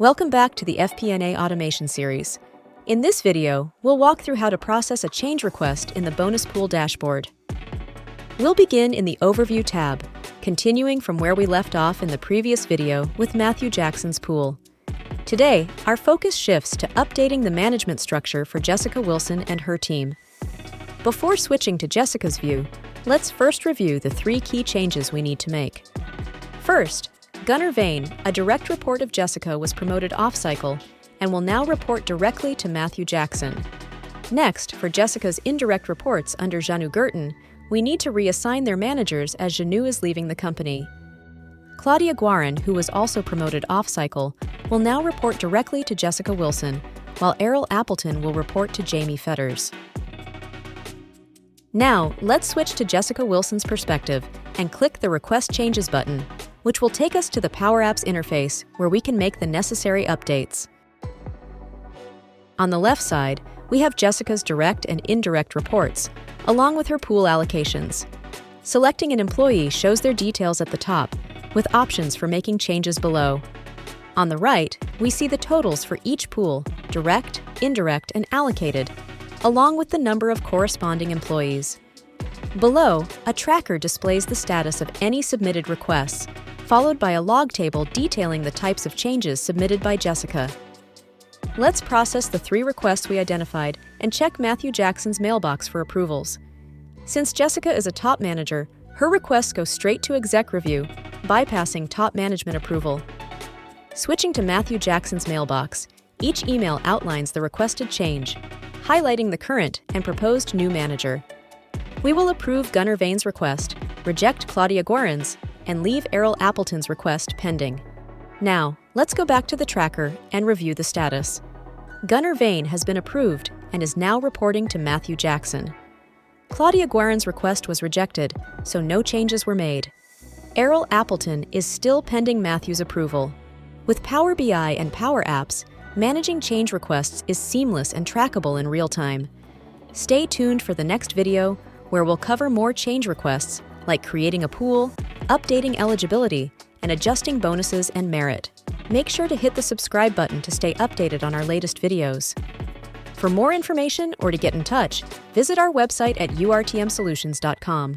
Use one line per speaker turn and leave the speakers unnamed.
Welcome back to the FP&A Automation series. In this video, we'll walk through how to process a change request in the bonus pool dashboard. We'll begin in the Overview tab, continuing from where we left off in the previous video with Matthew Jackson's pool. Today, our focus shifts to updating the management structure for Jessica Wilson and her team. Before switching to Jessica's view, let's first review the 3 key changes we need to make. First, Gunnar Vane, a direct report of Jessica, was promoted off-cycle and will now report directly to Matthew Jackson. Next, for Jessica's indirect reports under Janu Gerten, we need to reassign their managers as Janu is leaving the company. Claudia Guarin, who was also promoted off-cycle, will now report directly to Jessica Wilson, while Errol Appleton will report to Jamie Fetters. Now, let's switch to Jessica Wilson's perspective and click the Request Changes button, which will take us to the Power Apps interface where we can make the necessary updates. On the left side, we have Jessica's direct and indirect reports, along with her pool allocations. Selecting an employee shows their details at the top, with options for making changes below. On the right, we see the totals for each pool, direct, indirect, and allocated, along with the number of corresponding employees. Below, a tracker displays the status of any submitted requests, followed by a log table detailing the types of changes submitted by Jessica. Let's process the 3 requests we identified and check Matthew Jackson's mailbox for approvals. Since Jessica is a top manager, her requests go straight to exec review, bypassing top management approval. Switching to Matthew Jackson's mailbox, each email outlines the requested change, highlighting the current and proposed new manager. We will approve Gunnar Vane's request, reject Claudia Guarin's, and leave Errol Appleton's request pending. Now, let's go back to the tracker and review the status. Gunnar Vane has been approved and is now reporting to Matthew Jackson. Claudia Guarin's request was rejected, so no changes were made. Errol Appleton is still pending Matthew's approval. With Power BI and Power Apps, managing change requests is seamless and trackable in real time. Stay tuned for the next video, where we'll cover more change requests, like creating a pool, updating eligibility, and adjusting bonuses and merit. Make sure to hit the subscribe button to stay updated on our latest videos. For more information or to get in touch, visit our website at urtmsolutions.com.